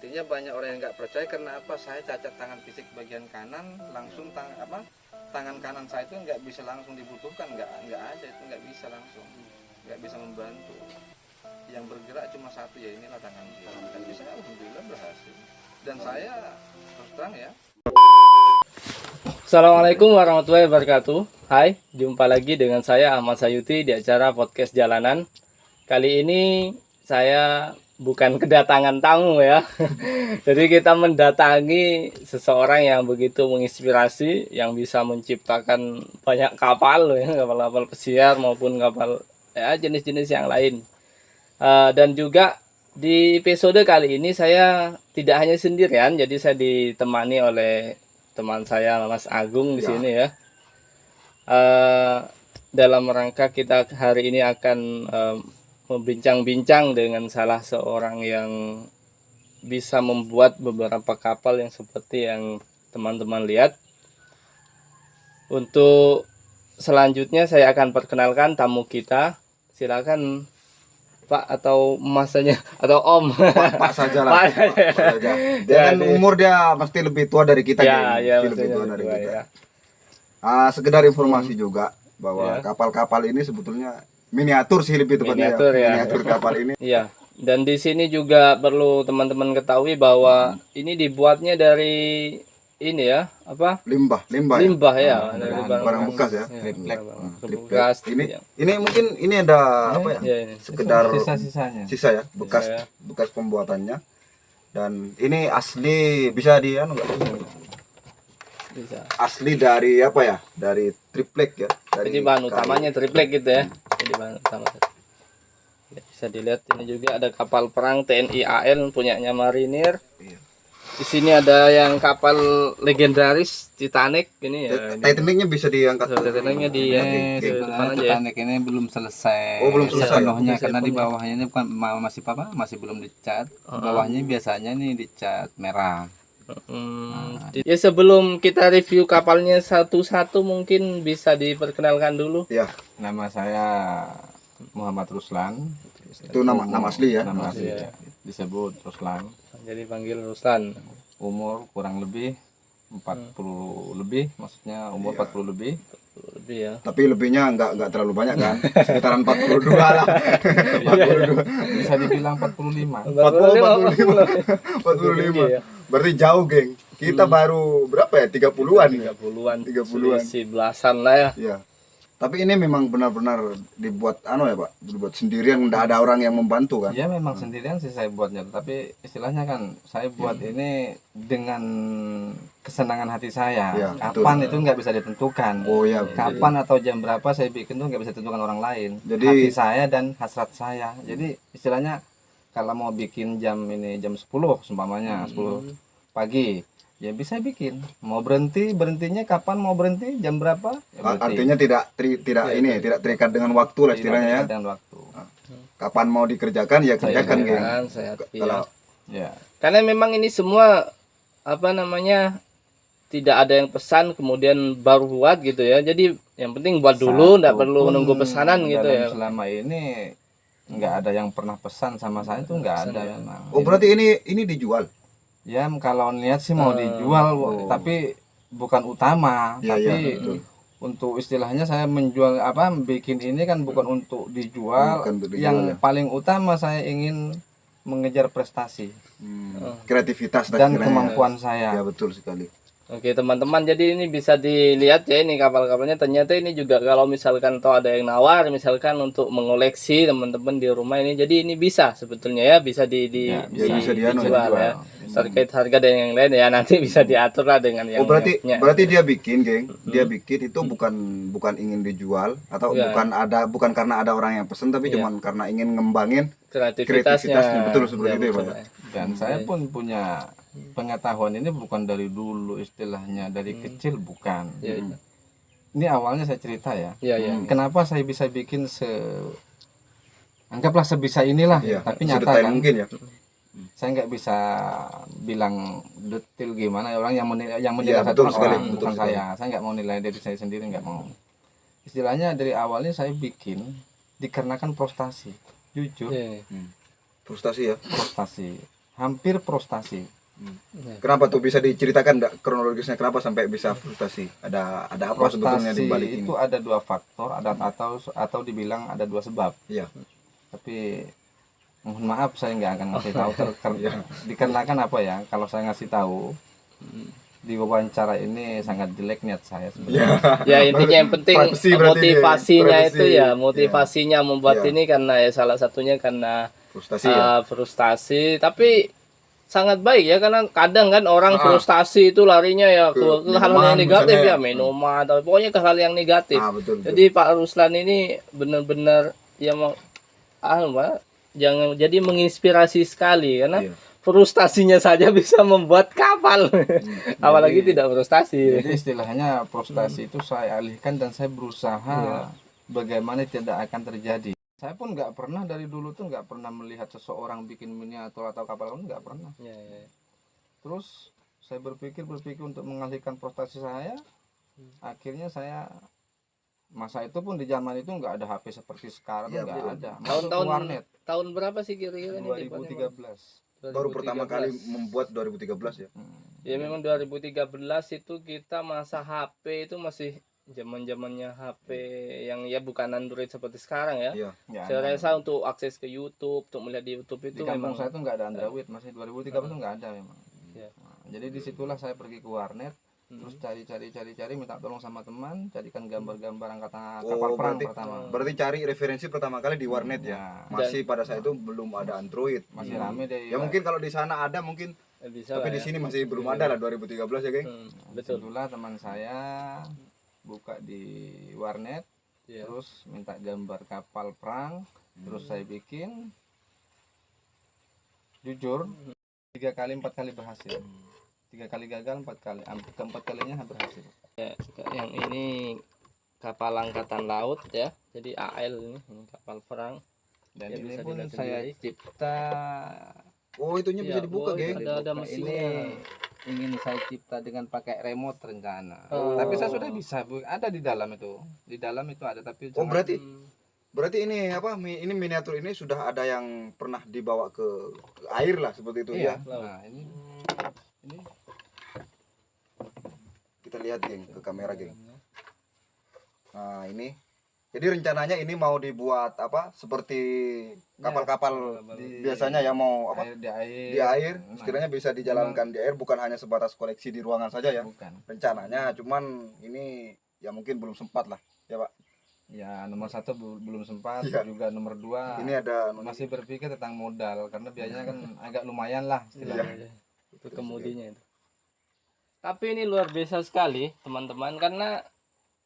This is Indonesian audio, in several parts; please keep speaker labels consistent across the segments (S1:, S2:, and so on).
S1: Artinya banyak orang yang nggak percaya karena apa? Saya cacat tangan fisik bagian kanan, langsung tangan kanan saya itu nggak bisa langsung dibutuhkan, nggak ada itu, nggak bisa langsung, nggak bisa membantu. Yang bergerak cuma satu, ya inilah tangan kiri. Tapi saya alhamdulillah berhasil. Dan saya terus terang ya.
S2: Assalamualaikum warahmatullahi wabarakatuh. Hai, jumpa lagi dengan saya Ahmad Sayuti di acara podcast jalanan. Kali ini saya bukan kedatangan tamu ya. Jadi kita mendatangi seseorang yang begitu menginspirasi, yang bisa menciptakan banyak kapal ya, kapal-kapal pesiar maupun kapal ya jenis-jenis yang lain. Dan juga di episode kali ini saya tidak hanya sendirian, jadi saya ditemani oleh teman saya Mas Agung di sini ya. Dalam rangka kita hari ini akan membincang-bincang dengan salah seorang yang bisa membuat beberapa kapal yang seperti yang teman-teman lihat. Untuk selanjutnya saya akan perkenalkan tamu kita. Silakan Pak atau masanya atau Om.
S3: Pak saja lah. Pak saja. Dia kan umur dia pasti lebih tua dari kita,
S2: ya,
S3: pasti lebih tua dari kita.
S2: Ya.
S3: Sekedar informasi juga bahwa kapal-kapal ini sebetulnya miniatur sih, lebih tepatnya miniatur kapal ini.
S2: Iya. Dan di sini juga perlu teman-teman ketahui bahwa ini dibuatnya dari ini ya, apa?
S3: Limbah
S2: ya, dari
S3: barang bekas ya.
S2: Bekas.
S3: Ini mungkin ini ada apa ya?
S2: Ini.
S3: Sekedar
S4: sisa-sisanya.
S3: Sisa ya, bekas pembuatannya. Dan ini asli bisa
S2: Bisa.
S3: Asli dari apa ya? Dari triplek ya.
S2: Jadi bahan utamanya triplek gitu ya. Jadi bahan utama. Ya, bisa dilihat ini juga ada kapal perang TNI AL punyanya marinir.
S3: Iya.
S2: Di sini ada yang kapal legendaris Titanic ini ya.
S3: Titanicnya bisa diangkat.
S2: Titanicnya di
S4: Titanic ini belum selesai.
S3: Oh, belum selesai.
S4: Sepenuhnya karena di bawahnya ini bukan masih belum dicat. Bawahnya biasanya ini dicat merah.
S2: Ya sebelum kita review kapalnya satu-satu mungkin bisa diperkenalkan dulu.
S3: Ya,
S4: Nama saya Muhammad Ruslan.
S3: itu nama asli ya.
S4: Nama asli ya. Disebut Ruslan.
S2: Jadi panggil Ruslan.
S4: Umur kurang lebih 40 lebih, maksudnya umur 40 lebih.
S2: Lebih ya.
S3: Tapi lebihnya enggak terlalu banyak kan. Sekitaran 42 lah. 42.
S4: Bisa dibilang 45.
S3: 45.
S2: Ya.
S3: Berarti jauh, geng. Kita baru berapa ya? 30-an ya?
S2: 30-an.
S3: 30-an.
S2: Selisih belasan lah ya.
S3: Iya. Tapi ini memang benar-benar dibuat ya, Pak. Dibuat sendirian, enggak ada orang yang membantu kan?
S4: Ya memang sendirian sih saya buatnya, tapi istilahnya kan saya buat ini dengan kesenangan hati saya.
S3: Ya,
S4: kapan itu nggak bisa ditentukan.
S3: Oh ya.
S4: Kapan atau jam berapa saya bikin tuh nggak bisa ditentukan orang lain.
S3: Jadi
S4: hati saya dan hasrat saya. Jadi istilahnya kalau mau bikin jam 10 seumpamanya 10 pagi. Ya bisa bikin. Mau berhentinya kapan, mau berhenti jam berapa? Ya
S3: artinya tidak terikat dengan waktu lah istilahnya ya.
S4: Dengan waktu.
S3: Kapan mau dikerjakan ya kerjakan, geng.
S2: Kalau
S4: Ya.
S2: karena memang ini semua tidak ada yang pesan kemudian baru buat gitu ya. Jadi yang penting buat dulu, enggak perlu menunggu pesanan gitu ya.
S4: Selama ini nggak ada yang pernah pesan sama saya itu nggak ada memang.
S3: Oh, berarti ini dijual.
S4: Ya kalau niat sih mau dijual, tapi bukan utama, tapi untuk istilahnya saya menjual bikin ini kan bukan untuk dijual. Yang paling utama saya ingin mengejar prestasi,
S3: kreativitas
S4: dan kemampuan saya.
S3: Ya betul sekali.
S2: Oke teman-teman, jadi ini bisa dilihat ya, ini kapal-kapalnya ternyata ini juga kalau misalkan ada yang nawar misalkan untuk mengoleksi teman-teman di rumah ini, jadi ini bisa sebetulnya ya, bisa dijual ya. Terkait harga dan yang lain ya nanti bisa diatur lah dengan yang
S3: berarti dia bikin, geng. Dia bikin itu bukan ingin dijual atau bukan karena ada orang yang pesen, tapi cuman karena ingin ngembangin kreativitasnya. Betul seperti itu ya, Pak.
S4: Dan saya pun punya pengetahuan ini bukan dari dulu, istilahnya dari kecil bukan. Ini awalnya saya cerita ya. Kenapa saya bisa bikin anggaplah sebisa inilah, tapi nyata kan. Mungkin ya. Saya nggak bisa bilang detail gimana orang yang menilai satu orang, bukan saya. Saya nggak mau nilai dari saya sendiri, nggak mau. Istilahnya dari awalnya saya bikin dikarenakan frustasi, jujur.
S3: Frustasi ya.
S4: Frustasi. hampir frustasi.
S3: Kenapa tuh, bisa diceritakan enggak kronologisnya kenapa sampai bisa frustasi? Ada apa sebetulnya di balik ini?
S4: Itu ada dua faktor, atau dibilang ada dua sebab.
S3: Iya.
S4: Tapi mohon maaf saya nggak akan ngasih tahu dikarenakan apa ya, kalau saya ngasih tahu di wawancara ini sangat jelek niat saya sebenarnya.
S2: Ya intinya yang penting motivasinya itu ya, motivasinya membuat ini karena ya salah satunya karena frustasi, tapi sangat baik ya, karena kadang kan orang frustasi itu larinya ya ke hal-hal yang negatif ya, minuman atau pokoknya ke hal yang negatif.
S3: Betul.
S2: Jadi Pak Ruslan ini benar-benar ya jangan jadi menginspirasi sekali, karena frustasinya saja bisa membuat kapal. Apalagi tidak frustasi.
S4: Jadi istilahnya frustasi itu saya alihkan dan saya berusaha bagaimana tidak akan terjadi. Saya pun nggak pernah dari dulu tuh nggak pernah melihat seseorang bikin miniatur atau kapal pun nggak pernah. Terus saya berpikir untuk mengalihkan frustasi saya. Akhirnya saya masa itu pun di zaman itu nggak ada HP seperti sekarang, nggak ada.
S2: Tahun-tahun
S4: warnet.
S2: Tahun berapa sih kira-kira ini?
S4: 2013.
S3: Baru pertama kali membuat 2013 ya.
S2: Ya memang 2013 itu kita masa HP itu masih zaman-zamannya HP yang ya bukan Android seperti sekarang ya. Saya rasa untuk akses ke YouTube, untuk melihat di YouTube itu
S4: di kampung
S2: memang
S4: saya itu nggak ada Android, masih 2013 itu nggak ada memang. Nah, jadi disitulah saya pergi ke warnet, terus cari minta tolong sama teman, carikan gambar-gambar angkatan kapal perang pertama.
S3: Berarti cari referensi pertama kali di warnet ya. Masih pada saat itu belum ada Android.
S4: Masih rame deh.
S3: Ya mungkin kalau di sana ada mungkin bisa, tapi di sini masih belum ada lah 2013 ya, geng.
S2: Betul.
S4: Itulah teman saya buka di warnet, terus minta gambar kapal perang, terus saya bikin. Jujur 3 kali 4 kali berhasil. 3 kali gagal, 4 kali, keempat kalinya berhasil.
S2: Ya, yang ini kapal angkatan laut ya, jadi AL ini kapal perang.
S4: Dan ya, ini pun saya cipta.
S3: Oh, itunya bisa dibuka, geng.
S2: Ada mesinnya.
S4: Ingin saya cipta dengan pakai remote rencana. Tapi saya sudah bisa, Bu. Ada di dalam itu. Di dalam itu ada, tapi
S3: berarti ini apa? Ini miniatur ini sudah ada yang pernah dibawa ke air lah seperti itu ya.
S4: Nah, ini
S3: kita lihat, geng, ke kamera, geng. Nah, ini. Jadi rencananya ini mau dibuat apa? Seperti kapal-kapal biasanya ya, mau apa? Di air. Sekiranya bisa dijalankan di air, bukan hanya sebatas koleksi di ruangan saja ya.
S4: Bukan.
S3: Rencananya, cuman ini ya mungkin belum sempat lah, ya Pak.
S4: Ya, nomor 1 belum sempat, juga nomor 2
S3: ini ada
S4: masih berpikir tentang modal, karena biayanya kan agak lumayan lah istilahnya.
S2: Itu kemudinya itu. Tapi ini luar biasa sekali teman-teman, karena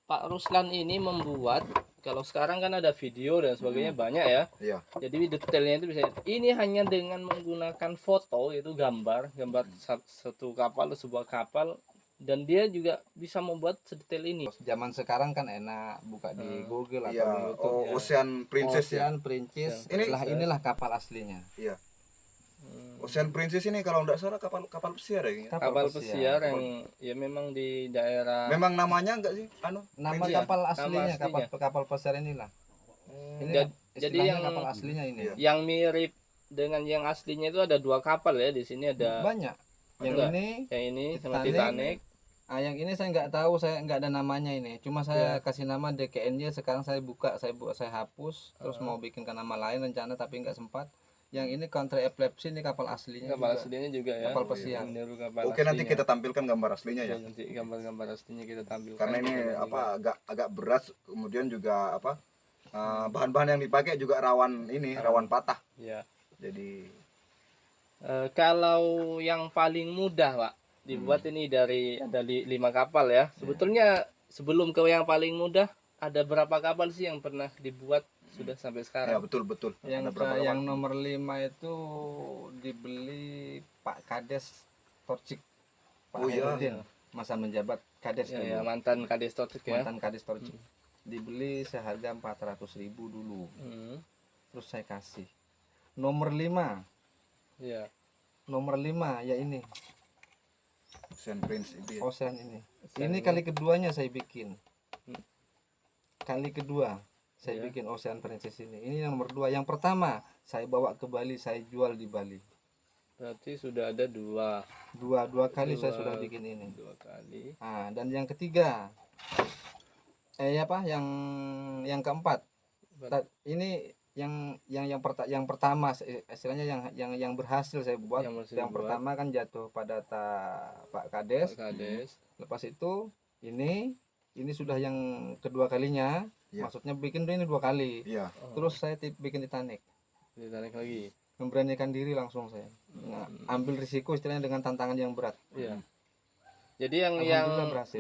S2: Pak Ruslan ini membuat, kalau sekarang kan ada video dan sebagainya banyak ya. Jadi detailnya itu bisa. Ini hanya dengan menggunakan foto, yaitu gambar satu kapal, sebuah kapal, dan dia juga bisa membuat sedetail ini.
S4: Zaman sekarang kan enak buka di Google atau di YouTube.
S3: Ocean Princess.
S4: Inilah kapal aslinya.
S3: Iya. Ocean Princess ini kalau enggak salah kapal pesiar ya.
S2: Kapal pesiar yang ya memang di daerah.
S3: Memang namanya enggak sih?
S4: Nama kapal aslinya, kapal pesiar inilah.
S2: Jadi yang
S4: kapal aslinya ini.
S2: Yang mirip dengan yang aslinya itu ada 2 kapal ya, di sini ada
S4: banyak. Yang
S2: ini sama Titanic.
S4: Yang ini saya nggak tahu, saya nggak ada namanya ini. Cuma saya kasih nama DKN-nya. Sekarang saya buka, saya hapus, terus mau bikinkan nama lain rencana tapi nggak sempat. Yang ini Counter Epilepsy, ini kapal aslinya.
S2: Aslinya juga ya.
S4: Kapal pesiar.
S3: Oke, nanti kita tampilkan gambar aslinya ya.
S2: Nanti gambar aslinya kita tampilkan.
S3: Karena ini agak berat, kemudian juga bahan-bahan yang dipakai juga rawan patah.
S2: Ya.
S3: Jadi
S2: kalau yang paling mudah, Pak, dibuat ini dari ada 5 kapal ya. Sebetulnya sebelum ke yang paling mudah, ada berapa kapal sih yang pernah dibuat sudah sampai sekarang?
S3: Ya, betul.
S4: Yang nomor 5 itu dibeli Pak Kades Torcik. Pak Herudin, masa menjabat Kades dulu.
S2: Ya, mantan Kades Torcik ya.
S4: Mantan Kades Torcik. Dibeli seharga 400.000 dulu. Terus saya kasih. Nomor 5.
S2: Iya.
S4: Nomor 5 ya ini.
S3: Ocean Prince ini.
S4: Ini kali keduanya saya bikin. Kali kedua saya bikin Ocean Princess ini. Ini yang nomor 2. Yang pertama saya bawa ke Bali, saya jual di Bali.
S2: Berarti sudah ada dua
S4: Dua kali saya sudah bikin ini.
S2: 2 kali.
S4: Ah, dan yang ketiga, yang keempat. Ini yang pertama istilahnya yang berhasil saya buat.
S2: Yang berhasil
S4: Yang
S2: dibuat.
S4: pertama kan jatuh pada Pak Kades.
S2: Pak Kades.
S4: Lepas itu ini sudah yang kedua kalinya.
S3: Iya.
S4: Maksudnya bikin ini 2 kali.
S3: Iya.
S4: Terus saya bikin Titanic.
S2: Ditarik lagi.
S4: Memberanikan diri langsung saya. Nah, ambil risiko istilahnya dengan tantangan yang berat.
S2: Iya. Jadi yang
S4: Alhamdulillah berhasil.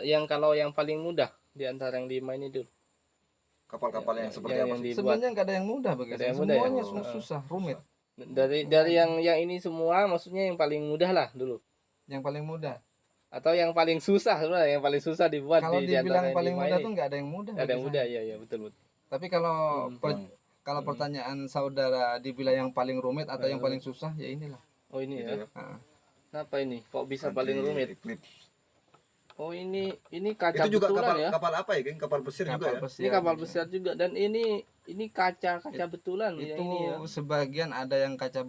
S2: yang kalau yang paling mudah di antara yang 5 ini dulu.
S3: Kapal-kapal yang seperti
S2: yang
S3: apa
S2: yang
S3: sih?
S2: dibuat.
S4: Sebenarnya nggak ada yang mudah bagi
S2: Nggak ada
S4: saya.
S2: yang mudah ya?
S4: Semuanya
S2: Oh.
S4: susah, rumit.
S2: Dari yang ini semua maksudnya yang paling mudah lah dulu.
S4: Yang paling mudah.
S2: Atau yang paling susah sebenarnya, yang paling susah dibuat
S4: Kalau
S2: di antara
S4: dibilang
S2: yang
S4: paling
S2: 5
S4: mudah
S2: ini.
S4: tuh nggak ada yang mudah.
S2: Nggak ada
S4: bagi
S2: yang
S4: saya.
S2: mudah, iya betul betul.
S4: Tapi kalau pertanyaan saudara dibilang yang paling rumit atau yang paling susah, ya inilah.
S2: Oh ini ya.
S4: Nah,
S2: Kenapa ini? Kok bisa
S3: Nanti
S2: paling rumit?
S3: Eclipse.
S2: Oh ini kaca
S3: Itu juga
S2: betulan
S3: kapal
S2: ya.
S3: kapal apa ya, geng? Kapal besir juga ya?
S2: Ini kapal besar juga dan ini kaca betulan
S4: itu
S2: yang ini ya.
S4: sebagian ada yang kaca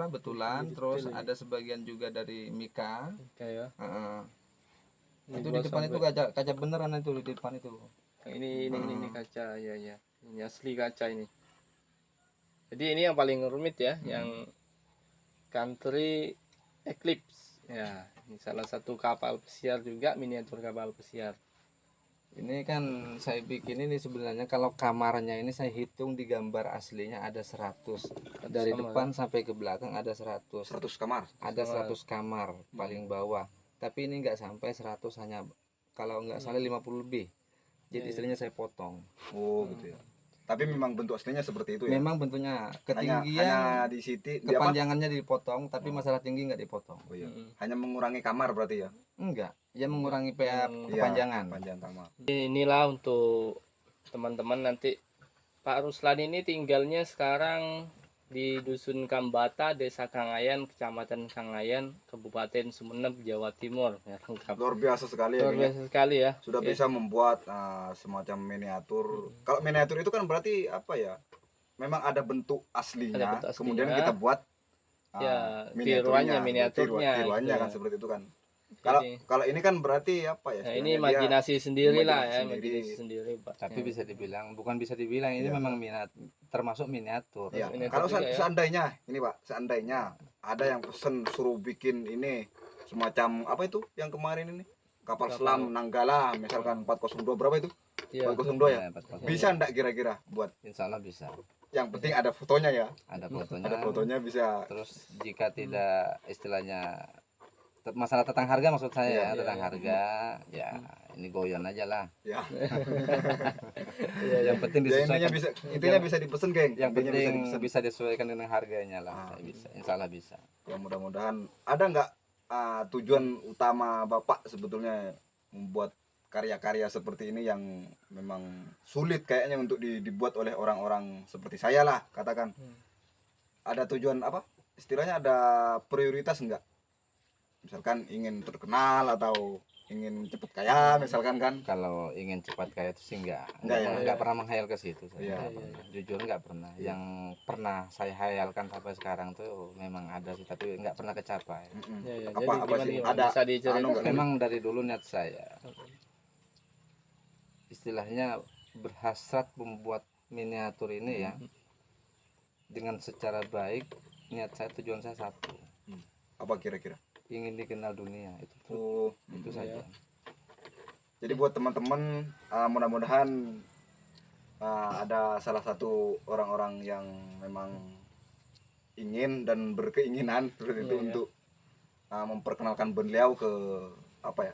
S4: betulan, terus ada sebagian juga dari mika.
S2: Kayak
S4: Heeh.
S2: Ini
S4: Itu di
S2: gua
S4: depan itu kaca beneran itu di depan itu.
S2: ini kaca ya. Ini asli kaca ini. Jadi ini yang paling rumit ya, yang Country Eclipse. Ya, ini salah satu kapal pesiar juga, miniatur kapal pesiar.
S4: Ini kan saya bikin ini sebenarnya kalau kamarnya ini saya hitung di gambar aslinya ada 100. Dari
S2: Sama,
S4: depan sampai ke belakang ada 100.
S3: 100 kamar.
S4: Ada 100 kamar paling bawah. Tapi ini nggak sampai 100, hanya kalau nggak salah 50 lebih. Jadi istilahnya saya potong.
S3: Oh, gitu ya. Tapi memang bentuk aslinya seperti itu ya.
S4: Memang bentuknya
S3: hanya
S4: ketinggian,
S3: di situ di apa?
S4: kepanjangannya dipotong, tapi masalah tinggi nggak dipotong.
S3: Oh iya. Hanya mengurangi kamar berarti ya.
S4: Enggak, ya mengurangi
S3: Iya,
S4: kepanjangan.
S3: panjang kamar.
S2: Inilah untuk teman-teman nanti. Pak Ruslan ini tinggalnya sekarang di Dusun Kambata, Desa Kangayan, Kecamatan Kangayan, Kabupaten Sumeneb, Jawa Timur. Ya, lengkap.
S3: Luar biasa sekali ya,
S2: Luar
S3: geng, ya.
S2: biasa sekali ya.
S3: Sudah bisa membuat semacam miniatur. Kalau miniatur itu kan berarti apa ya? Memang ada bentuk aslinya,
S2: Ada bentuk aslinya.
S3: kemudian kita buat
S2: Ya,
S3: miniaturnya,
S2: miniaturnya
S3: tiruannya
S2: gitu.
S3: kan seperti itu kan. Kalau ini kan berarti apa ya?
S2: Nah, ini
S3: istilahnya dia
S2: imajinasi sendiri lah ya,
S3: imajinasi sendiri.
S2: imajinasi sendiri, Pak.
S4: Tapi bisa dibilang, bukan bisa dibilang ini memang termasuk miniatur.
S3: Iya.
S2: Miniatur
S3: Kalau
S2: juga ya.
S3: seandainya ini Pak, seandainya ada yang pesen suruh bikin ini semacam apa itu yang kemarin ini? Kapal selam Nanggala misalkan 402 berapa itu?
S2: Iya.
S3: 402 ya?
S4: Ya, 402.
S3: Bisa enggak kira-kira buat?
S4: Insya Allah bisa.
S3: Yang penting ada fotonya ya.
S4: Ada fotonya.
S3: Ada fotonya bisa.
S4: Terus jika tidak istilahnya masalah tentang harga maksud saya tentang harga ya ini goyon aja lah.
S3: Ya.
S4: Yang penting
S3: Ya intinya
S4: disesuaikan.
S3: intinya bisa dipesan, geng.
S4: Yang
S3: Intinya
S4: penting
S3: dipesan.
S4: bisa disesuaikan dengan harganya lah. Saya bisa. Insya Allah bisa.
S3: Ya mudah-mudahan ada nggak tujuan utama Bapak sebetulnya membuat karya-karya seperti ini yang memang sulit kayaknya untuk dibuat oleh orang-orang seperti saya lah katakan. Ada tujuan apa? Istilahnya ada prioritas enggak? Misalkan ingin terkenal atau ingin cepat kaya misalkan kan?
S4: Kalau ingin cepat kaya itu sih
S3: Enggak ya?
S4: enggak pernah menghayal ke situ saya.
S3: Iya.
S4: Nggak pernah. Jujur nggak pernah. Yang pernah saya hayalkan sampai sekarang tuh memang ada sih tapi nggak pernah kecapai.
S3: Mm-mm.
S2: Ya, ya.
S3: Apa
S2: Jadi
S3: apa sih?
S2: gimana?
S3: Ada
S2: Bisa diceritain?
S3: anu nggak?
S4: Memang dari dulu niat saya istilahnya berhasrat membuat miniatur ini ya dengan secara baik. Niat saya, tujuan saya satu,
S3: Apa kira-kira?
S4: ingin dikenal dunia itu
S3: Oh,
S4: itu saja.
S3: jadi buat teman-teman mudah-mudahan ada salah satu orang-orang yang memang ingin dan berkeinginan seperti itu untuk memperkenalkan beliau ke apa ya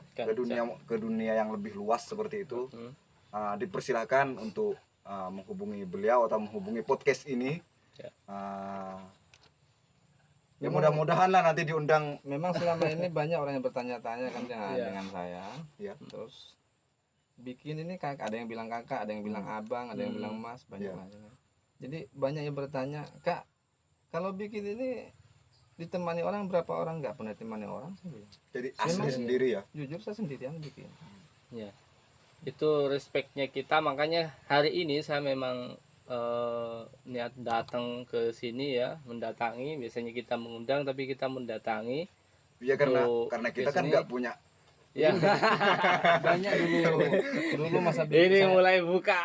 S3: ke dunia yang lebih luas seperti itu. Dipersilakan untuk menghubungi beliau atau menghubungi podcast ini. Ya mudah-mudahan lah nanti diundang.
S4: Memang selama ini banyak orang yang bertanya-tanya kan dengan saya.
S3: Ya.
S4: Terus bikin ini kakak, ada yang bilang kakak, ada yang bilang abang, ada yang bilang mas, banyak lah. Jadi banyak yang bertanya, Kak, kalau bikin ini ditemani orang berapa orang? Nggak pernah ditemani orang sih.
S3: Jadi asli sendiri ya.
S4: Jujur saya sendirian bikin.
S2: Ya. Itu respectnya kita, makanya hari ini saya memang niat datang ke sini ya, mendatangi. Biasanya kita mengundang, tapi kita mendatangi.
S3: Ya karena kita kan
S2: kesini.
S3: nggak punya.
S2: Ya,
S4: Banyak dulu masa bikin
S2: ini
S4: saya,
S2: mulai buka.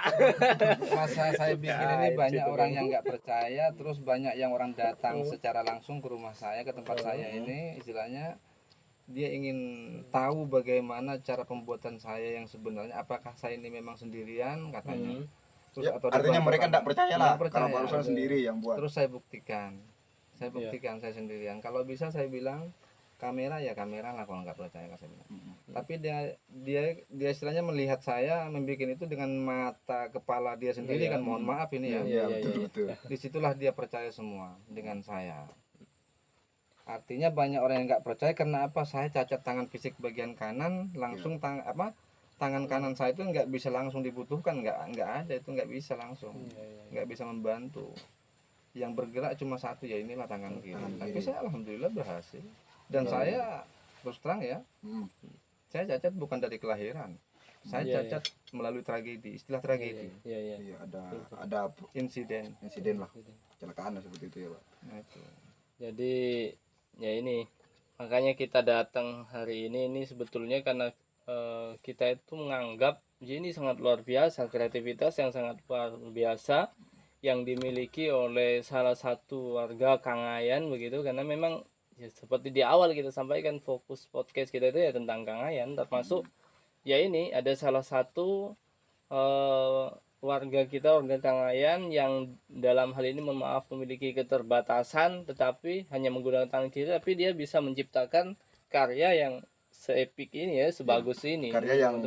S4: masa saya bikin ini banyak orang yang nggak percaya, terus banyak yang orang datang secara langsung ke rumah saya, ke tempat saya ini, istilahnya dia ingin tahu bagaimana cara pembuatan saya yang sebenarnya, apakah saya ini memang sendirian katanya. Terus
S3: Ya,
S4: atau
S3: artinya
S4: dibantu
S3: mereka
S4: orang.
S3: nggak percaya lah
S4: Nggak percaya.
S3: kalau Pak Ruslan sendiri yang buat.
S4: Terus saya buktikan saya sendirian. Kalau bisa saya bilang kamera ya kamera lah, kalau nggak percaya saya bilang. Tapi dia istilahnya melihat saya membuat itu dengan mata kepala dia sendiri kan, mohon maaf ini ya.
S3: Iya, betul.
S4: Disitulah dia percaya semua dengan saya. Artinya banyak orang yang nggak percaya karena apa? Saya cacat tangan fisik bagian kanan, langsung tangan kanan saya itu nggak bisa langsung dibutuhkan, nggak ada, itu nggak bisa langsung, nggak bisa membantu. Yang bergerak cuma satu, ya inilah tangan kiri. Tapi saya alhamdulillah berhasil. Dan saya terus terang ya, saya cacat bukan dari kelahiran. Saya cacat melalui tragedi, istilah tragedi.
S3: Iya, ada
S4: Insiden.
S3: lah, kecelakaan seperti itu ya Pak.
S4: Nah, itu.
S2: Jadi ya ini makanya kita datang hari ini sebetulnya karena kita itu menganggap ini sangat luar biasa, kreativitas yang sangat luar biasa yang dimiliki oleh salah satu warga Kangayan begitu, karena memang ya, seperti di awal kita sampaikan fokus podcast kita itu ya tentang Kangayan, termasuk ya ini ada salah satu warga Kangayan yang dalam hal ini mohon maaf memiliki keterbatasan tetapi hanya menggunakan tangan kiri, tapi dia bisa menciptakan karya yang seepik ini ya, sebagus ini.
S3: Karya yang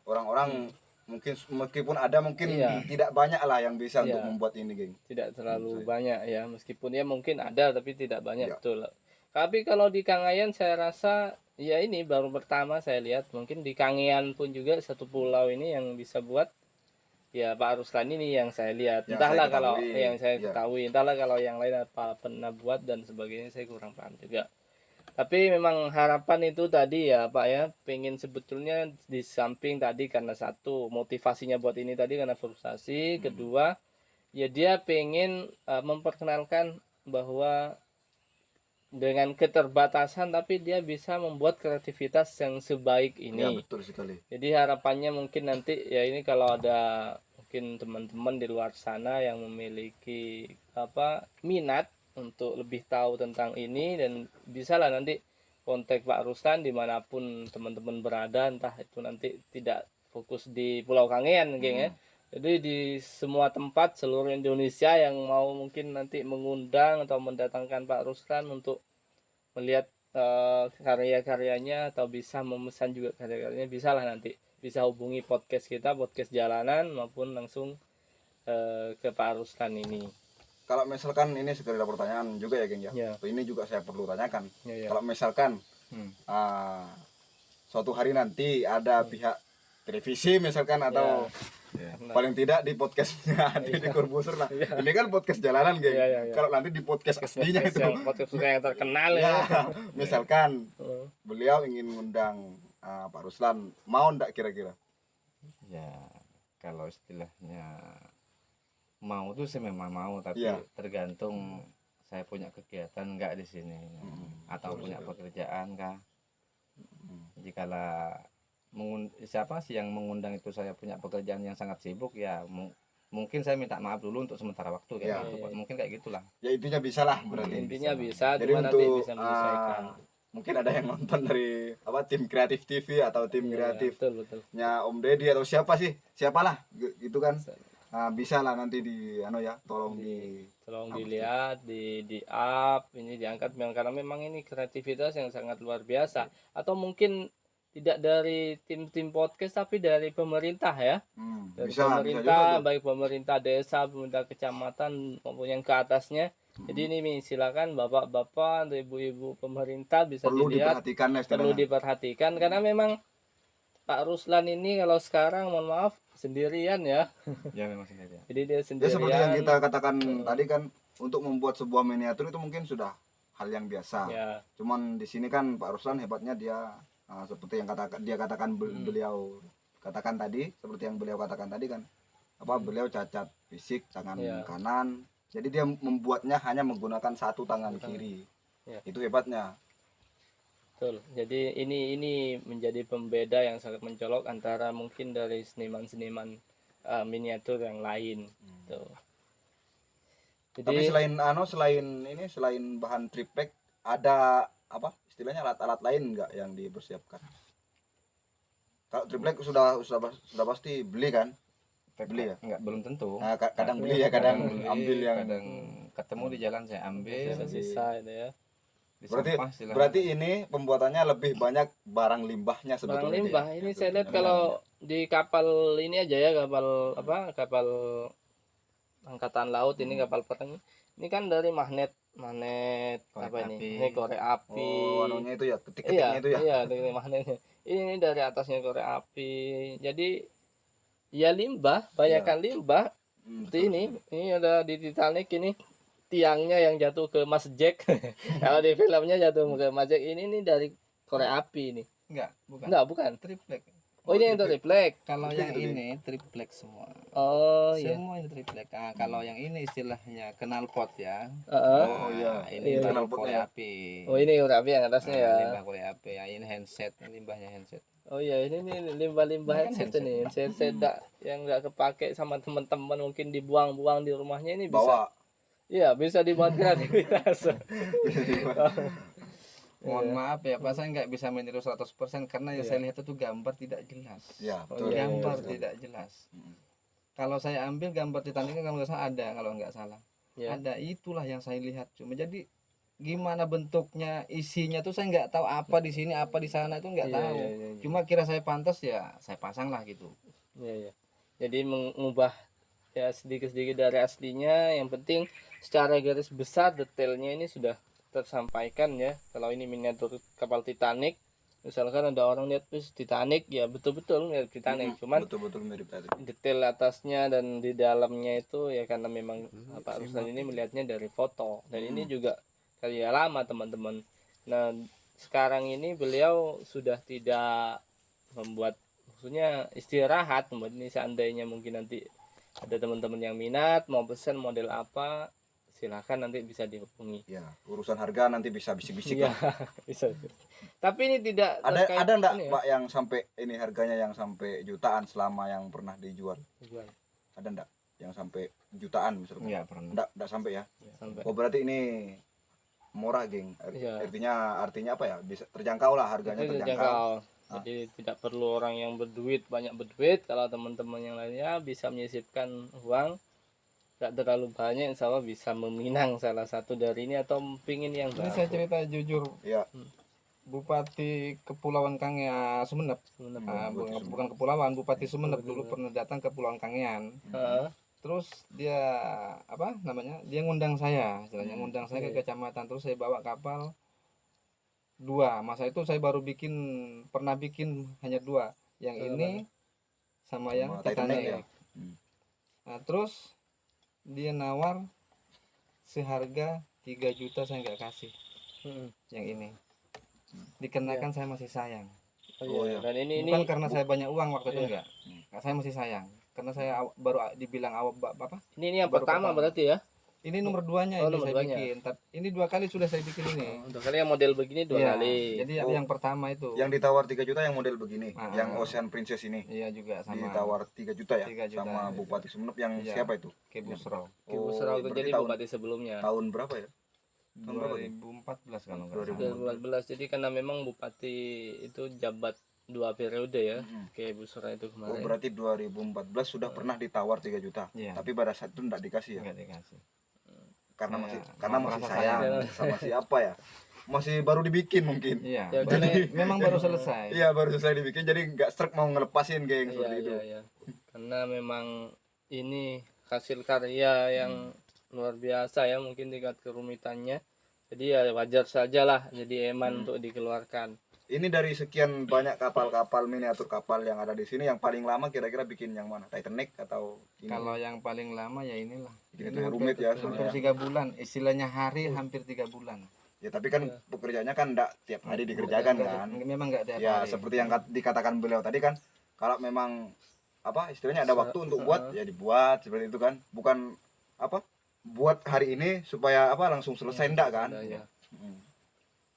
S3: orang-orang mungkin meskipun ada tidak banyak lah yang bisa untuk membuat ini, geng.
S2: Tidak terlalu banyak ya, meskipun ya mungkin ada tapi tidak banyak,
S3: Iya.
S2: betul. Tapi kalau di Kangayan saya rasa ya ini baru pertama saya lihat, mungkin di Kangean pun juga satu pulau ini yang bisa buat ya Pak Ruslan ini yang saya lihat.
S3: Yang
S2: Entahlah
S3: saya
S2: kalau
S3: ketahui.
S2: yang saya
S3: Iya.
S2: ketahui, entahlah kalau yang lain apa pernah buat dan sebagainya, saya kurang paham juga. Tapi memang harapan itu tadi ya Pak ya, pengen sebetulnya di samping tadi karena satu motivasinya buat ini tadi karena frustasi, kedua ya dia pengen memperkenalkan bahwa dengan keterbatasan tapi dia bisa membuat kreativitas yang sebaik
S3: Ya,
S2: ini.
S3: betul sekali.
S2: Jadi harapannya mungkin nanti ya ini kalau ada mungkin teman-teman di luar sana yang memiliki minat untuk lebih tahu tentang ini, dan bisalah nanti kontak Pak Ruslan dimanapun teman-teman berada, entah itu nanti tidak fokus di Pulau Kangean geng ya. Jadi di semua tempat seluruh Indonesia yang mau mungkin nanti mengundang atau mendatangkan Pak Ruslan untuk melihat karya-karyanya atau bisa memesan juga karya-karyanya, bisalah nanti bisa hubungi podcast kita, podcast jalanan, maupun langsung ke Pak Ruslan ini.
S3: Kalau misalkan ini segera ada pertanyaan juga ya, geng ya.
S2: Ya.
S3: Ini juga saya perlu tanyakan.
S2: Ya.
S3: Kalau misalkan suatu hari nanti ada pihak televisi misalkan atau paling tidak di podcastnya di Corbuzier lah. Ini kan podcast jalanan, geng. Kalau nanti di podcast aslinya itu
S2: podcast yang terkenal ya.
S3: Misalkan beliau ingin mengundang Pak Ruslan, mau ndak kira-kira?
S4: Ya, kalau istilahnya mau tuh saya memang mau, tapi
S3: Iya.
S4: tergantung saya punya kegiatan enggak di sini, atau punya pekerjaan kah. Jikalau siapa sih yang mengundang itu saya punya pekerjaan yang sangat sibuk, ya mungkin saya minta maaf dulu untuk sementara waktu kayak
S3: Iya.
S4: gitu, Pak. Mungkin kayak gitulah.
S3: Ya intinya bisa lah berarti.
S2: Intinya bisa,
S3: Jadi
S2: cuma nanti
S3: untuk
S2: bisa menyesuaikan.
S3: mungkin ada yang nonton dari tim kreatif TV atau tim kreatif
S2: Betul.
S3: nya Om Deddy atau siapalah gitu kan. Bisa lah nanti tolong
S2: dilihat, di up, ini diangkat karena memang ini kreativitas yang sangat luar biasa. Atau mungkin tidak dari tim podcast tapi dari pemerintah ya. Dari pemerintah, baik pemerintah desa, pemerintah kecamatan maupun yang ke atasnya. Jadi ini silakan bapak-bapak, ibu-ibu pemerintah bisa dilihat, perlu diperhatikan karena memang Pak Ruslan ini kalau sekarang mohon maaf sendirian ya.
S4: Ya memang sendirian.
S2: Jadi dia
S3: Ya
S2: sendirian.
S3: seperti yang kita katakan tadi kan, untuk membuat sebuah miniatur itu mungkin sudah hal yang biasa.
S2: Ya.
S3: Cuman di sini kan Pak Ruslan hebatnya dia seperti yang beliau katakan tadi, seperti yang beliau katakan tadi kan, beliau cacat fisik tangan
S2: Iya.
S3: kanan. Jadi dia membuatnya hanya menggunakan satu tangan kiri.
S2: Iya.
S3: Itu hebatnya.
S2: Betul. Jadi ini menjadi pembeda yang sangat mencolok antara mungkin dari seniman-seniman miniatur yang lain. Tuh. Jadi
S3: Tapi selain bahan triplek ada apa istilahnya alat-alat lain nggak yang dipersiapkan? Kalau triplek sudah pasti beli kan? Beli ya?
S4: Enggak, belum tentu.
S3: Nah, kadang beli ya, kadang
S4: Beli,
S3: ambil yang
S4: kadang ketemu di jalan saya ambil.
S2: sisa itu ya.
S4: Di
S3: berarti
S4: sampah silahkan.
S3: berarti ini pembuatannya lebih banyak barang limbahnya
S2: Barang
S3: sebetulnya.
S2: limbah.
S3: dia.
S2: Ini
S3: Ya,
S2: saya lihat kalau di kapal ini aja ya, kapal angkatan laut ini, kapal perang. Ini kan dari magnet
S4: Korek
S2: apa ini?
S4: api.
S2: Ini korek api.
S3: Oh, anunya itu ya,
S2: Iya,
S3: ketik-ketiknya itu ya.
S2: iya, dari magnetnya. Ini dari atasnya korek api. Jadi ya limbah, banyakkan limbah. Seperti ini ada di Titanic ini tiangnya yang jatuh ke Mas Jack. Kalau di filmnya jatuh ke Mas Jack, ini dari korek api ini.
S4: Enggak, bukan.
S2: Bukan.
S4: Triplek.
S2: Oh, ini yang triplek.
S4: Kalau yang ini triplek semua.
S2: Oh iya.
S4: Semua ini triplek. Nah, kalau yang ini istilahnya knalpot ya.
S2: Heeh.
S3: Oh iya.
S4: Ini
S2: Iya.
S4: baru
S3: Knalpotnya
S4: korek
S3: ya.
S4: api.
S2: Oh, ini korek api yang atasnya ya.
S4: Limbah korek api. Ya, ini handset, limbahnya handset.
S2: Oh iya, ini nih limbah-limbah
S4: Ini kan
S2: headset ini. Headset yang nggak kepake sama teman-teman, mungkin dibuang-buang di rumahnya, ini bisa.
S3: Bawa.
S2: Iya, bisa dibuat kreativitas.
S4: Mohon maaf ya Pak, saya nggak bisa meniru 100% karena yang saya lihat itu gambar tidak jelas.
S3: Ya,
S2: Oh,
S3: betul.
S2: iya,
S4: Gambar tidak jelas. Kalau saya ambil gambar Titanic kalau nggak salah ada, kalau nggak salah.
S2: Ya.
S4: Ada, itulah yang saya lihat. Cuma jadi gimana bentuknya, isinya tuh saya nggak tahu, apa di sini, apa di sana itu nggak
S2: Iya,
S4: tahu.
S2: iya, iya, iya.
S4: Cuma kira saya pantas ya, saya pasang lah gitu.
S2: Iya, iya. Jadi mengubah ya sedikit-sedikit dari aslinya. Yang penting secara garis besar detailnya ini sudah tersampaikan ya. Kalau ini miniatur kapal Titanic, misalkan ada orang lihat terus Titanic, ya betul-betul mirip Titanic. Cuman
S3: Betul-betul mirip tadi.
S2: detail atasnya dan di dalamnya itu ya karena memang Pak Ruslan ini melihatnya dari foto, dan ini juga karya lama teman-teman. Nah sekarang ini beliau sudah tidak membuat, maksudnya istirahat membuat ini. Seandainya mungkin nanti ada teman-teman yang minat mau pesan model apa, silahkan nanti bisa dihubungi.
S3: Ya, urusan harga nanti bisa bisik-bisik
S2: Iya,
S3: lah.
S2: bisa. Tapi ini tidak terkait
S3: Ada enggak
S2: ini ya.
S3: Pak yang sampai ini harganya yang sampai jutaan selama yang pernah dijual?
S2: Jual.
S3: Ada enggak yang sampai jutaan misalnya?
S4: Nggak pernah.
S3: Enggak sampai ya.
S2: Sampai.
S3: Oh, berarti ini murah, geng.
S2: Iya.
S3: Artinya apa ya? Bisa terjangkau lah, harganya
S2: Itu
S3: terjangkau.
S2: terjangkau. Jadi tidak perlu orang yang banyak berduit. Kalau teman-teman yang lainnya bisa menyisipkan uang, tidak terlalu banyak, insya Allah bisa meminang salah satu dari ini atau pingin yang
S4: Ini saya cerita jujur,
S3: Iya.
S4: Bupati Kepulauan Kangean Sumeneb. Bukan kepulauan, Bupati Sumeneb dulu pernah datang ke Kepulauan Kangean.
S2: Heeh.
S4: Terus dia apa namanya? Dia ngundang saya, istilahnya ngundang saya ke kecamatan. Terus saya bawa kapal dua. Masa itu saya baru pernah bikin hanya dua. Yang ini sama yang
S3: Sama Titanic ya?
S4: Titanic. Nah, terus dia nawar seharga 3 juta, saya nggak kasih
S2: Hmm.
S4: yang ini. Dikarenakan saya masih sayang.
S2: Oh, iya. Dan ini
S4: Bukan karena saya banyak uang waktu itu enggak. Saya masih sayang. Karena saya baru dibilang apa?
S2: ini yang
S4: baru
S2: pertama
S4: pertama.
S2: berarti ya.
S4: Ini nomor 2-nya
S2: Oh,
S4: ini
S2: nomor
S4: saya
S2: 2-nya.
S4: bikin. Tapi ini 2 kali sudah saya bikin ini.
S2: Untuk kali yang model begini 2
S4: Iya,
S2: kali.
S4: Jadi yang pertama itu.
S3: Yang ditawar 3 juta yang model begini,
S4: Ah.
S3: yang Ocean Princess ini.
S4: Iya juga sama
S3: Ditawar 3 juta ya,
S4: 3 juta.
S3: sama Bupati Sumeneb yang
S4: Iya.
S3: siapa itu?
S4: Ke Busro.
S2: Ibu Serau itu
S3: berarti
S2: jadi
S3: tahun,
S2: bupati sebelumnya.
S3: tahun berapa ya? Tahun berapa tuh?
S4: 2014 kalau enggak
S3: 2014.
S4: salah.
S2: 2014. Jadi karena memang bupati itu jabat 2 periode ya. Kayak Ibu Serau itu
S3: Oh,
S2: kemarin.
S3: berarti 2014 sudah pernah ditawar 3 juta.
S4: Iya.
S3: Tapi pada saat itu enggak dikasih ya.
S4: Enggak dikasih.
S3: Karena
S4: Saya
S3: masih
S4: merasa
S3: sayang sama siapa ya? Masih baru dibikin mungkin.
S4: Iya.
S2: Ya,
S4: Jadi memang baru selesai.
S3: Iya, baru selesai dibikin jadi nggak strek mau ngelepasin geng
S2: Iya,
S3: seperti itu.
S2: iya, iya. Karena memang ini hasil karya yang luar biasa ya, mungkin tingkat kerumitannya. Jadi ya wajar sajalah jadi eman untuk dikeluarkan.
S3: Ini dari sekian banyak kapal-kapal miniatur kapal yang ada di sini, yang paling lama kira-kira bikin yang mana? Titanic atau ini?
S4: Kalau yang paling lama ya inilah.
S3: Bikin itu rumit ya
S4: Hampir
S3: sebenarnya.
S4: 3 bulan. Istilahnya hari hampir 3 bulan.
S3: Ya tapi kan pekerjaannya kan enggak tiap hari dikerjakan kan.
S4: Memang enggak ada
S3: Ya
S4: hari.
S3: seperti yang dikatakan beliau tadi kan, kalau memang apa istilahnya ada waktu untuk buat ya dibuat seperti itu kan, bukan apa buat hari ini supaya apa langsung selesai enggak kan.
S2: Ya.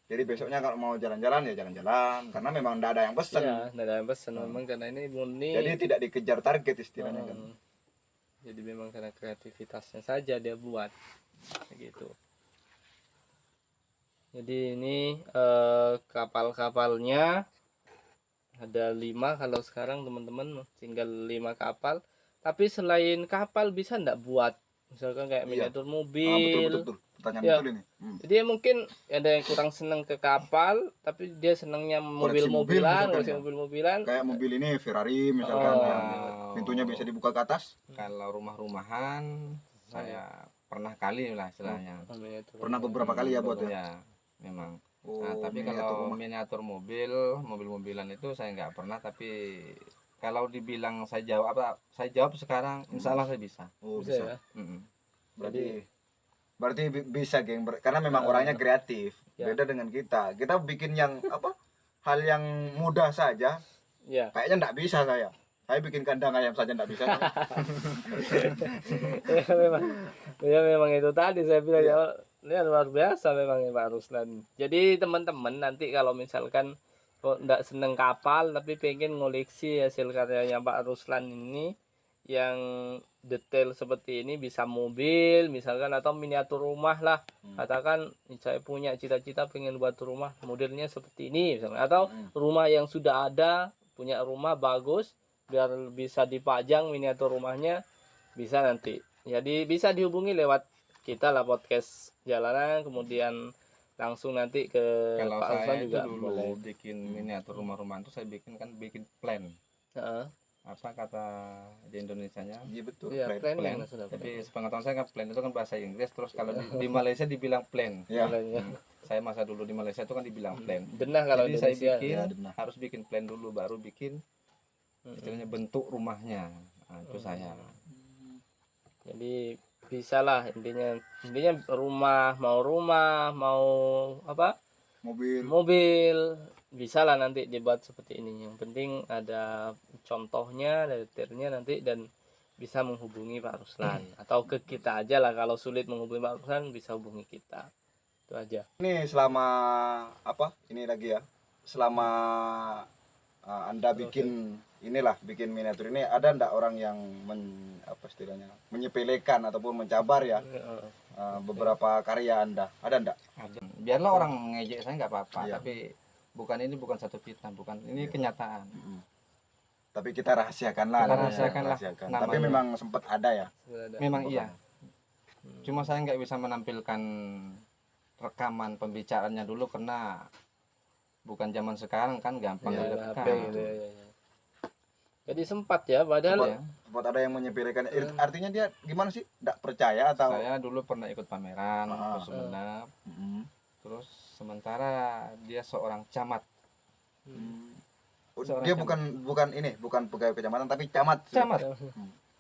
S3: Jadi besoknya kalau mau jalan-jalan ya jalan-jalan karena memang enggak ada yang pesen.
S2: Ya, nggak ada yang pesan memang karena ini murni.
S3: Jadi tidak dikejar target istilahnya kan.
S2: Jadi memang karena kreativitasnya saja dia buat kayak gitu. Jadi ini kapal-kapalnya ada 5 kalau sekarang teman-teman, tinggal 5 kapal. Tapi selain kapal bisa ndak buat misalkan kayak miniatur mobil.
S3: Betul. Pertanyaan
S2: Ya.
S3: betul ini.
S2: Jadi mungkin ada yang kurang seneng ke kapal, tapi dia senengnya mobil-mobilan,
S3: misalkan
S2: koleksi
S3: ya.
S2: mobil-mobilan.
S3: Kayak mobil ini Ferrari misalkan yang pintunya bisa dibuka ke atas.
S4: Kalau rumah-rumahan saya pernah kali lah istilahnya.
S2: Miniatur.
S3: Pernah beberapa kali ya buat ya.
S4: Ya, memang.
S3: Oh,
S4: Nah, tapi
S3: miniatur
S4: kalau
S3: rumah.
S4: miniatur mobil-mobilan itu saya nggak pernah. Tapi kalau dibilang saya jawab sekarang, insya Allah saya bisa.
S3: Oh,
S2: Bisa
S3: bisa.
S2: ya.
S4: Mm-mm.
S3: Berarti bisa geng karena memang orangnya kreatif.
S2: Ya.
S3: Beda dengan kita. Kita bikin yang apa? Hal yang mudah saja.
S2: Ya.
S3: Kayaknya enggak bisa saya. Saya bikin kandang ayam saja enggak bisa.
S2: Ya memang itu tadi saya bilang ya, ini luar biasa memang ya Pak Ruslan. Jadi teman-teman nanti kalau misalkan kok nggak seneng kapal tapi pengen ngoleksi hasil karyanya Pak Ruslan ini yang detail seperti ini, bisa mobil misalkan atau miniatur rumah lah. Katakan saya punya cita-cita pengen buat rumah modelnya seperti ini misalkan, atau rumah yang sudah ada, punya rumah bagus biar bisa dipajang miniatur rumahnya, bisa nanti. Jadi bisa dihubungi lewat kita lah podcast jalanan, kemudian langsung nanti ke
S4: Kalau
S2: Pak
S4: saya
S2: Ruslan
S4: itu
S2: juga
S4: dulu
S2: boleh.
S4: bikin miniatur rumah-rumah itu saya bikin plan.
S2: Heeh.
S4: Apa kata di Indonesianya?
S3: Iya betul.
S2: Iya,
S3: Plan.
S2: planning
S4: Plan.
S2: sudah.
S4: Tapi sepengetahuan saya kan plan itu kan bahasa Inggris, terus kalau di Malaysia dibilang plan.
S3: Ya.
S4: Saya masa dulu di Malaysia itu kan dibilang plan.
S2: Denah kalau
S4: Jadi saya
S2: Indonesia.
S4: bikin
S3: Ya, denah.
S4: harus bikin plan dulu baru bikin istilahnya bentuk rumahnya. Nah, itu saya.
S2: Jadi bisa lah intinya rumah mau apa mobil bisa lah nanti dibuat seperti ini. Yang penting ada contohnya, ada detailnya nanti, dan bisa menghubungi Pak Ruslan atau ke kita aja lah. Kalau sulit menghubungi Pak Ruslan bisa hubungi kita, itu aja.
S3: Ini selama apa? Ini lagi ya. Selama Anda bikin bikin miniatur ini, ada ndak orang yang apa istilahnya menyepelekan ataupun mencabar ya beberapa karya Anda? Ada ndak?
S4: Ada. Biarlah orang ngejek saya nggak apa-apa,
S3: Iya.
S4: tapi bukan satu fitnah, bukan ini kenyataan.
S3: Tapi kita rahasiakan lah.
S4: Kita
S3: namanya,
S4: rahasiakan lah
S3: rahasiakan.
S4: namanya.
S3: Tapi memang sempat ada ya.
S4: Memang iya. Cuma saya nggak bisa menampilkan rekaman pembicaraannya dulu karena bukan zaman sekarang kan gampang
S2: Ya,
S4: direkam.
S2: HP gitu ya. Jadi sempat ya, padahal
S4: Ya.
S3: Sempat ada yang menyepelekan. Artinya dia gimana sih? Nggak percaya atau?
S4: Saya dulu pernah ikut pameran ke Sumenep. Terus sementara dia seorang camat.
S3: Dia bukan pegawai kecamatan tapi camat.
S4: Camat.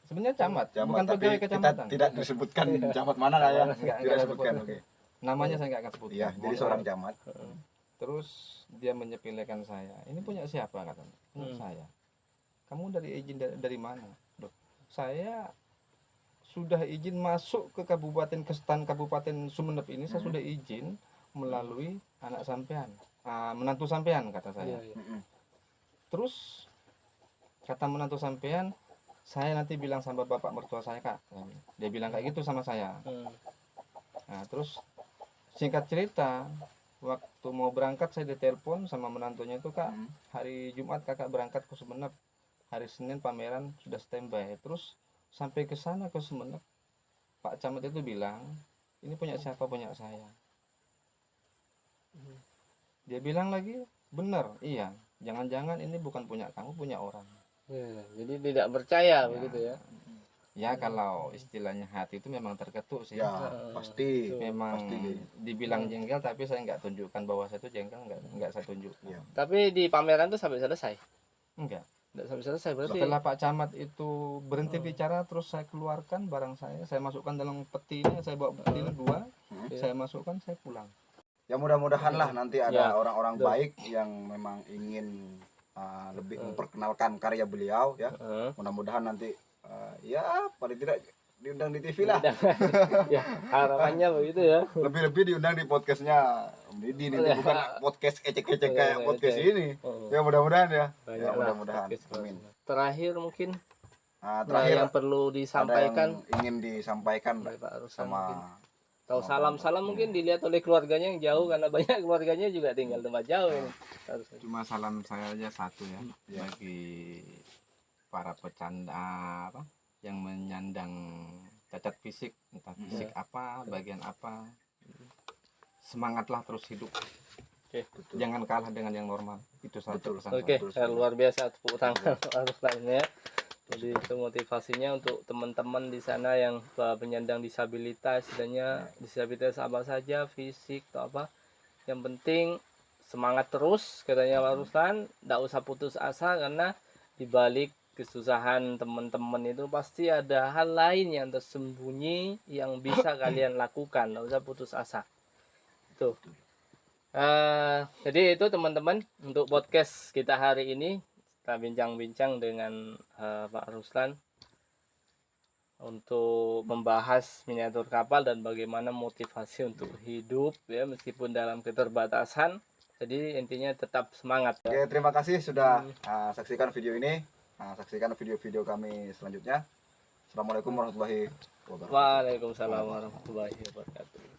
S4: Sebenarnya camat, bukan
S3: tapi
S4: pegawai
S3: kita
S4: kecamatan.
S3: tidak disebutkan camat mana lah ya.
S4: Enggak
S3: Tidak disebutkan.
S4: disebut.
S3: Oke.
S4: Namanya saya nggak akan sebutkan.
S3: Iya, jadi seorang camat.
S4: Terus dia menyepelekan saya. Ini punya siapa katanya? Punya saya. Kamu dari izin dari mana? Loh, saya sudah izin masuk ke Kabupaten Sumenep ini. Saya sudah izin melalui anak sampean, menantu sampean kata saya. Terus kata menantu sampean, saya nanti bilang sama bapak mertua saya kak. Dia bilang kayak gitu sama saya. Nah, terus singkat cerita, waktu mau berangkat saya ditelepon sama menantunya itu kak, hari Jumat kakak berangkat ke Sumenep, hari Senin pameran sudah standby. Terus sampai ke sana ke Sumenep, Pak Camat itu bilang ini punya siapa? Punya saya. Dia bilang lagi benar, iya, jangan-jangan ini bukan punya kamu, punya orang.
S2: ya, jadi tidak percaya begitu ya.
S4: Ya kalau istilahnya hati itu memang terketuk sih.
S3: Ya, pasti.
S4: Memang
S3: Pasti.
S4: dibilang jengkel, tapi saya nggak tunjukkan bahwa saya itu jengkel, nggak saya tunjuk.
S3: Iya.
S2: Tapi di pameran tuh sampai selesai.
S4: Enggak.
S2: Tidak sampai selesai berarti.
S4: Setelah Pak Camat itu berhenti bicara, terus saya keluarkan barang saya masukkan dalam peti ini, saya bawa peti ini 2, saya masukkan, saya pulang.
S3: Ya mudah-mudahan lah nanti ada
S2: Ya,
S3: orang-orang
S2: betul.
S3: baik yang memang ingin lebih memperkenalkan karya beliau ya. Mudah-mudahan nanti ya paling tidak diundang di TV lah.
S2: Ya, harapannya begitu ya.
S3: Lebih-lebih diundang di podcastnya Om Didi ini, bukan podcast ecek-ecek kayak podcast ini. Ya mudah-mudahan ya. Ya mudah-mudahan. Amin.
S2: Terakhir mungkin
S3: Terakhir
S2: yang perlu disampaikan
S3: ada yang ingin disampaikan
S2: oleh Pak Ruslan
S3: sama
S2: mungkin. Tahu salam-salam mungkin dilihat oleh keluarganya yang jauh, karena banyak keluarganya juga tinggal tempat jauh ini. Harusnya.
S4: Cuma salam saya aja satu ya, bagi para pecanda apa yang menyandang cacat fisik, entah fisik apa, bagian apa, semangatlah terus hidup.
S2: Oke.
S4: Jangan kalah dengan yang normal. Itu satu pesan.
S2: Oke, luar biasa, tepuk tangan harus lainnya. Jadi itu motivasinya untuk teman-teman di sana yang penyandang disabilitas, istilahnya disabilitas apa saja, fisik atau apa. Yang penting semangat terus, katanya Pak Ruslan, tidak usah putus asa, karena dibalik kesusahan teman-teman itu pasti ada hal lain yang tersembunyi yang bisa kalian lakukan. Tidak usah putus asa. Tuh. Jadi itu teman-teman untuk podcast kita hari ini. Kita bincang-bincang dengan Pak Ruslan untuk membahas miniatur kapal dan bagaimana motivasi untuk hidup ya meskipun dalam keterbatasan. Jadi intinya tetap semangat. Ya.
S3: Oke, terima kasih sudah saksikan video ini. Saksikan video-video kami selanjutnya. Assalamualaikum warahmatullahi wabarakatuh.
S2: Waalaikumsalam warahmatullahi wabarakatuh.